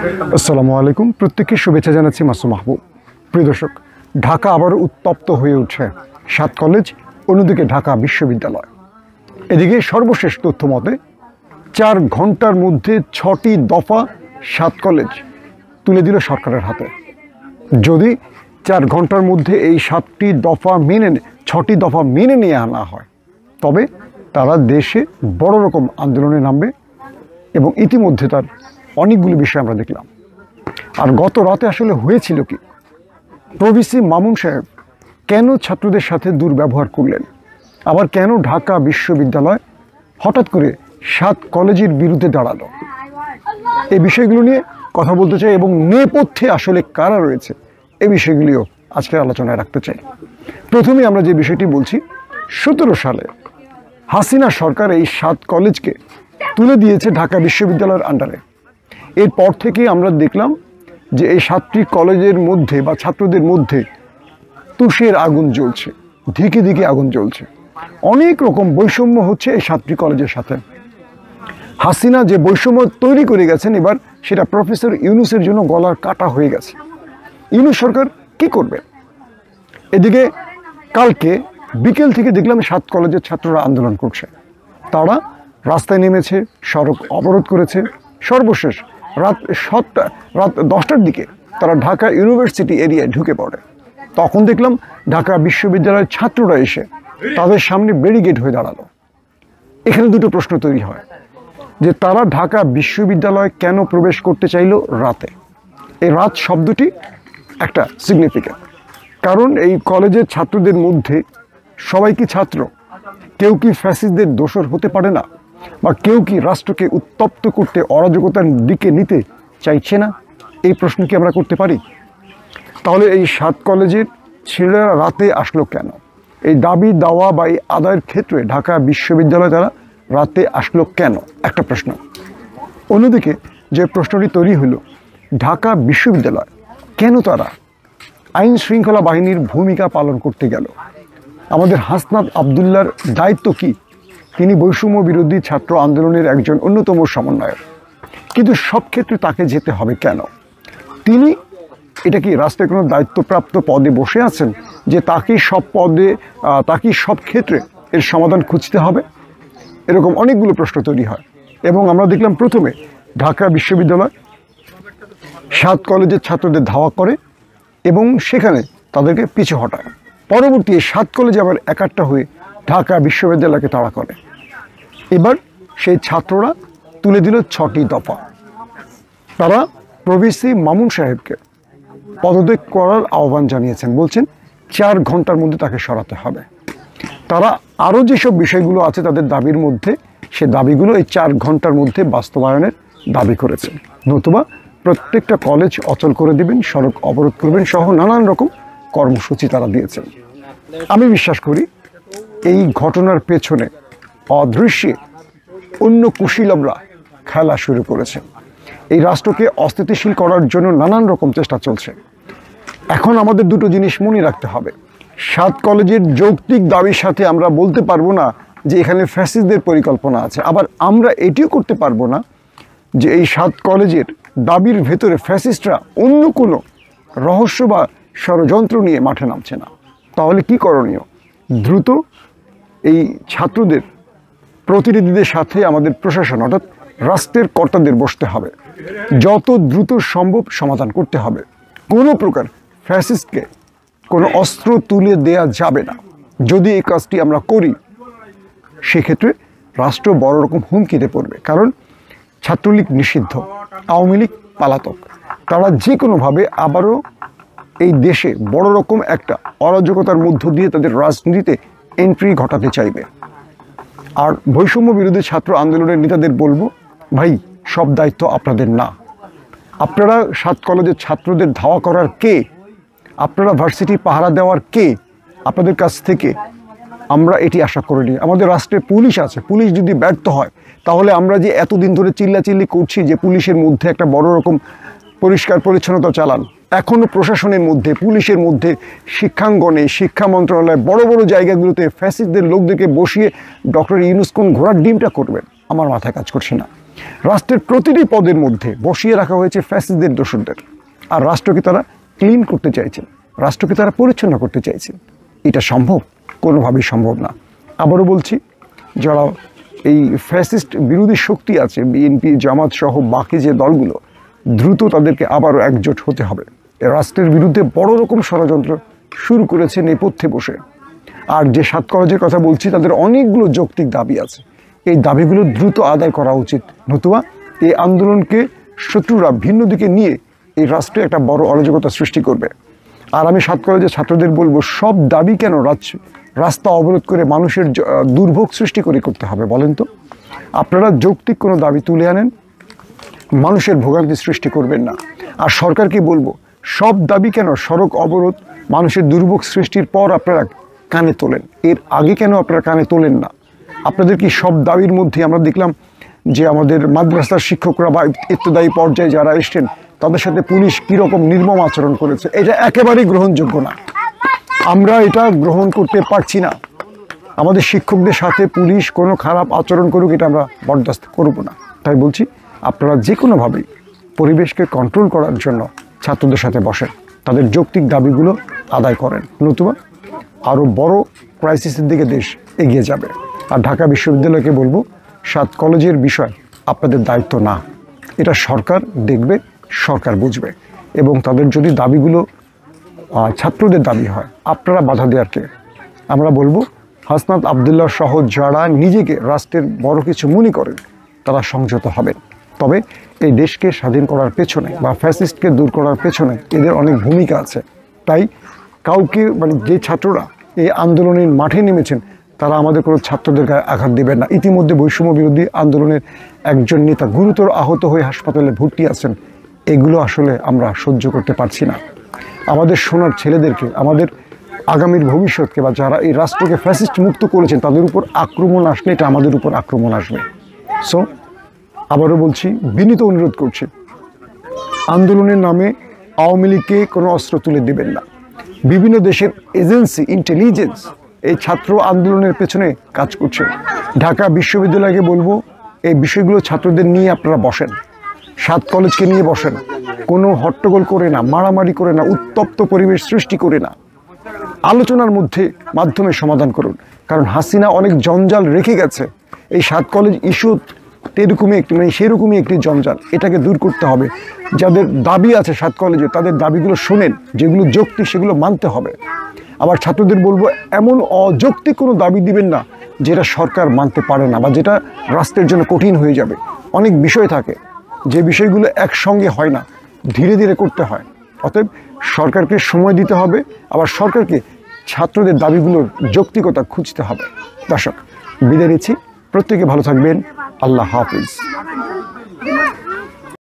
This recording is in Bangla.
আসসালামু আলাইকুম, প্রত্যেককে শুভেচ্ছা জানাচ্ছি মাসুম মাহবুব। প্রিয় দর্শক, ঢাকা আবার উত্তপ্ত হয়ে উঠছে 7 কলেজ, অন্যদিকে ঢাকা বিশ্ববিদ্যালয়। এদিকে সর্বশেষ তথ্য মতে 4 ঘন্টার মধ্যে 6টি দফা 7 কলেজ তুলে দিল সরকারের হাতে। যদি 4 ঘন্টার মধ্যে এই 6টি দফা মেনে নিয়ে আনা হয়, তবে তারা দেশে বড় রকম আন্দোলনে নামবে এবং ইতিমধ্যে তার অনেকগুলো বিষয় আমরা দেখলাম। আর গত রাতে আসলে হয়েছিল কি, প্রভিসি মামুন সাহেব কেন ছাত্রদের সাথে দুর্ব্যবহার করলেন, আবার কেন ঢাকা বিশ্ববিদ্যালয় হঠাৎ করে 7 কলেজের বিরুদ্ধে দাঁড়ালো, এই বিষয়গুলো নিয়ে কথা বলতে চাই এবং নেপথ্যে আসলে কারা রয়েছে এই বিষয়গুলিও আজকের আলোচনায় রাখতে চাই। প্রথমে আমরা যে বিষয়টি বলছি, 17 সালে হাসিনা সরকার এই 7 কলেজকে তুলে দিয়েছে ঢাকা বিশ্ববিদ্যালয়ের আন্ডারে। এরপর থেকে আমরা দেখলাম যে এই 7টি কলেজের মধ্যে বা ছাত্রদের মধ্যে তুষের আগুন জ্বলছে, ধিকে ধিকে আগুন জ্বলছে। অনেক রকম বৈষম্য হচ্ছে এই 7টি কলেজের সাথে। হাসিনা যে বৈষম্য তৈরি করে গেছেন, এবার সেটা প্রফেসর ইউনূসের জন্য গলার কাটা হয়ে গেছে। ইউনূস সরকার কি করবে? এদিকে কালকে বিকেল থেকে দেখলাম 7 কলেজের ছাত্ররা আন্দোলন করছে, তারা রাস্তায় নেমেছে, সড়ক অবরোধ করেছে। সর্বশেষ রাত 10টার দিকে তারা ঢাকা ইউনিভার্সিটি এরিয়ায় ঢুকে পড়ে। তখন দেখলাম ঢাকা বিশ্ববিদ্যালয়ের ছাত্ররা এসে তাদের সামনে ব্যারিকেড হয়ে দাঁড়ালো। এখানে দুটো প্রশ্ন তৈরি হয় যে তারা ঢাকা বিশ্ববিদ্যালয়ে কেন প্রবেশ করতে চাইলো রাতে? এই রাত শব্দটি একটা সিগনিফিক্যান্ট, কারণ এই কলেজের ছাত্রদের মধ্যে সবাই কি ছাত্র? কেউ কি ফ্যাসিস্টদের দোসর হতে পারে না? বা কেউ কি রাষ্ট্রকে উত্তপ্ত করতে, অরাজকতার দিকে নিতে চাইছে না? এই প্রশ্ন কি আমরা করতে পারি? তাহলে এই 7 কলেজের ছেলেরা রাতে আসলো কেন? এই দাবি দাওয়া বা এই আদায়ের ক্ষেত্রে ঢাকা বিশ্ববিদ্যালয়ে তারা রাতে আসলো কেন, একটা প্রশ্ন। অন্যদিকে যে প্রশ্নটি তৈরি হলো, ঢাকা বিশ্ববিদ্যালয় কেন তারা আইন শৃঙ্খলা বাহিনীর ভূমিকা পালন করতে গেল? আমাদের হাসনাত আবদুল্লাহর দায়িত্ব কি? তিনি বৈষম্য বিরোধী ছাত্র আন্দোলনের একজন অন্যতম সমন্বয়ক, কিন্তু সব ক্ষেত্রে তাকে যেতে হবে কেন? তিনি এটা কি রাষ্ট্রের কোনো দায়িত্বপ্রাপ্ত পদে বসে আছেন যে তাকেই সব ক্ষেত্রে এর সমাধান খুঁজতে হবে? এরকম অনেকগুলো প্রশ্ন তৈরি হয়। এবং আমরা দেখলাম প্রথমে ঢাকা বিশ্ববিদ্যালয় 7 কলেজের ছাত্রদের ধাওয়া করে এবং সেখানে তাদেরকে পিছু হটায়। পরবর্তী 7 কলেজে আবার একাট্টা হয়ে ঢাকা বিশ্ববিদ্যালয়কে তাড়া করে। এবার সেই ছাত্ররা তুলে দিল 6টি দফা। তারা প্রভিসি মামুন সাহেবকে পদত্যাগ করার আহ্বান জানিয়েছেন, বলছেন 4 ঘন্টার মধ্যে তাকে সরাতে হবে। তারা আরও যেসব বিষয়গুলো আছে তাদের দাবির মধ্যে, সে দাবিগুলো এই 4 ঘন্টার মধ্যে বাস্তবায়নের দাবি করেছেন, নতুবা প্রত্যেকটা কলেজ অচল করে দেবেন, সড়ক অবরোধ করবেন সহ নানান রকম কর্মসূচি তারা দিয়েছেন। আমি বিশ্বাস করি এই ঘটনার পেছনে অদৃশ্যে অন্য কুশীলবরা খেলা শুরু করেছে। এই রাষ্ট্রকে অস্থিতিশীল করার জন্য নানান রকম চেষ্টা চলছে। এখন আমাদের দুটো জিনিস মনে রাখতে হবে। 7 কলেজের যৌক্তিক দাবির সাথে আমরা বলতে পারবো না যে এখানে ফ্যাসিস্টদের পরিকল্পনা আছে, আবার আমরা এটিও করতে পারবো না যে এই 7 কলেজের দাবির ভেতরে ফ্যাসিস্টরা অন্য কোনো রহস্য বা ষড়যন্ত্র নিয়ে মাঠে নামছে না। তাহলে কি করণীয়? দ্রুত এই ছাত্রদের প্রতিনিধিদের সাথে আমাদের প্রশাসন অর্থাৎ রাষ্ট্রের কর্তাদের বসতে হবে, যত দ্রুত সম্ভব সমাধান করতে হবে। কোনো প্রকার ফ্যাসিস্টকে কোনো অস্ত্র তুলে দেয়া যাবে না। যদি এই কাজটি আমরা করি, সেক্ষেত্রে রাষ্ট্র বড় রকম হুমকিতে পড়বে। কারণ ছাত্রলীগ নিষিদ্ধ, আওয়ামী লীগ পালাতক, তারা যে কোনোভাবে আবারও এই দেশে বড় রকম একটা অরাজকতার মধ্য দিয়ে তাদের রাজনীতিতে এন্ট্রি ঘটাতে চাইবে। আর বৈষম্য বিরোধী ছাত্র আন্দোলনের নেতাদের বলবো, ভাই, সব দায়িত্ব আপনাদের না। আপনারা 7 কলেজের ছাত্রদের ধাওয়া করার কে? আপনারা ভার্সিটি পাহারা দেওয়ার কে? আপনাদের কাছ থেকে আমরা এটি আশা করিনি। আমাদের রাষ্ট্রে পুলিশ আছে, পুলিশ যদি ব্যর্থ হয় তাহলে আমরা যে এতদিন ধরে চিল্লাচিল্লি করছি যে পুলিশের মধ্যে একটা বড় রকম পরিষ্কার পরিচ্ছন্নতা চালান, এখনও প্রশাসনের মধ্যে, পুলিশের মধ্যে, শিক্ষাঙ্গনে, শিক্ষা মন্ত্রণালয়, বড় বড় জায়গাগুলোতে ফ্যাসিস্টদের লোকদেরকে বসিয়ে ডক্টর ইউনূস কোন ঘোড়ার ডিমটা করবেন আমার মাথায় কাজ করছে না। রাষ্ট্রের প্রতিটি পদের মধ্যে বসিয়ে রাখা হয়েছে ফ্যাসিস্টদের দোসরদের। আর রাষ্ট্রকে তারা ক্লিন করতে চাইছেন, রাষ্ট্রকে তারা পরিচ্ছন্ন করতে চাইছেন। এটা সম্ভব? কোনোভাবেই সম্ভব না। আবারও বলছি, যারা এই ফ্যাসিস্ট বিরোধী শক্তি আছে, বিএনপি, জামাত সহ বাকি যে দলগুলো, দ্রুত তাদেরকে আবারও একজোট হতে হবে। রাষ্ট্রের বিরুদ্ধে বড় রকম ষড়যন্ত্র শুরু করেছে নেপথ্যে বসে। আর যে 7 কলেজের কথা বলছি, তাদের অনেকগুলো যৌক্তিক দাবি আছে। এই দাবিগুলো দ্রুত আদায় করা উচিত, নতুবা এই আন্দোলনকে শত্রুরা ভিন্ন দিকে নিয়ে এই রাষ্ট্রে একটা বড় অরাজকতা সৃষ্টি করবে। আর আমি 7 কলেজের ছাত্রদের বলবো, সব দাবি কেন রাস্তা অবরোধ করে মানুষের দুর্ভোগ সৃষ্টি করে করতে হবে বলেন তো? আপনারা যৌক্তিক কোনো দাবি তুলে আনেন, মানুষের ভোগান্তি সৃষ্টি করবেন না। আর সরকারকে বলবো, সব দাবি কেন সড়ক অবরোধ, মানুষের দুর্ভোগ সৃষ্টির পর আপনারা কানে তোলেন, এর আগে কেন আপনারা কানে তোলেন না? আপনাদের কি সব দাবির মধ্যে আমরা দেখলাম যে আমাদের মাদ্রাসার শিক্ষকরা বা ইত্তেদায়ী পর্যায়ে যারা এসছেন তাদের সাথে পুলিশ কীরকম নির্মম আচরণ করেছে, এটা একেবারেই গ্রহণযোগ্য না। আমরা এটা গ্রহণ করতে পারছি না। আমাদের শিক্ষকদের সাথে পুলিশ কোনো খারাপ আচরণ করুক, এটা আমরা বরদাস্ত করব না। তাই বলছি, আপনারা যে কোনোভাবেই পরিবেশকে কন্ট্রোল করার জন্য ছাত্রদের সাথে বসেন, তাদের যৌক্তিক দাবিগুলো আদায় করেন, নতুবা আরও বড় ক্রাইসিসের দিকে দেশ এগিয়ে যাবে। আর ঢাকা বিশ্ববিদ্যালয়কে বলবো, 7 কলেজের বিষয় আপনাদের দায়িত্ব না, এটা সরকার দেখবে, সরকার বুঝবে। এবং তাদের যদি দাবিগুলো ছাত্রদের দাবি হয়, আপনারা বাধা দেওয়ার কে? আমরা বলবো, হাসনাত আবদুল্লাহ সহ যারা নিজেকে রাষ্ট্রের বড় কিছু মনে করেন, তারা সংযত হবেন। তবে এই দেশকে স্বাধীন করার পেছনে বা ফ্যাসিস্টকে দূর করার পেছনে এদের অনেক ভূমিকা আছে। তাই কাউকে, মানে যে ছাত্ররা এই আন্দোলনের মাঠে নেমেছেন, তারা আমাদের কোনো ছাত্রদের গায়ে আঘাত দেবেন না। ইতিমধ্যে বৈষম্য বিরোধী আন্দোলনের একজন নেতা গুরুতর আহত হয়ে হাসপাতালে ভর্তি আছেন। এগুলো আসলে আমরা সহ্য করতে পারছি না। আমাদের সোনার ছেলেদেরকে, আমাদের আগামীর ভবিষ্যৎকে, বা যারা এই রাষ্ট্রকে ফ্যাসিস্ট মুক্ত করেছেন, তাদের উপর আক্রমণ আসলে এটা আমাদের উপর আক্রমণ আসবে। সো আবারও বলছি, বিনীত অনুরোধ করছি, আন্দোলনের নামে আওয়ামী লীগকে কোনো অস্ত্র তুলে দেবেন না। বিভিন্ন দেশের এজেন্সি, ইন্টেলিজেন্স এই ছাত্র আন্দোলনের পেছনে কাজ করছে। ঢাকা বিশ্ববিদ্যালয়কে বলবো, এই বিষয়গুলো ছাত্রদের নিয়ে আপনারা বসেন, 7 কলেজকে নিয়ে বসেন, কোনো হট্টগোল করে না, মারামারি করে না, উত্তপ্ত পরিবেশ সৃষ্টি করে না, আলোচনার মাধ্যমে সমাধান করুন। কারণ হাসিনা অনেক জঞ্জাল রেখে গেছে। এই 7 কলেজ ইস্যু সেরকমই একটি জঞ্জাল, এটাকে দূর করতে হবে। যাদের দাবি আছে 7 কলেজে, তাদের দাবিগুলো শোনেন, যেগুলো যৌক্তিক সেগুলো মানতে হবে। আবার ছাত্রদের বলবো, এমন অযৌক্তিক কোনো দাবি দিবেন না যেটা সরকার মানতে পারে না বা যেটা রাষ্ট্রের জন্য কঠিন হয়ে যাবে। অনেক বিষয় থাকে যে বিষয়গুলো একসঙ্গে হয় না, ধীরে ধীরে করতে হয়। অতএব সরকারকে সময় দিতে হবে, আবার সরকারকে ছাত্রদের দাবিগুলোর যৌক্তিকতা খুঁজতে হবে। দর্শক, বিদায় নিচ্ছি, প্রত্যেকে ভালো থাকবেন। আল্লাহ হাফিজ।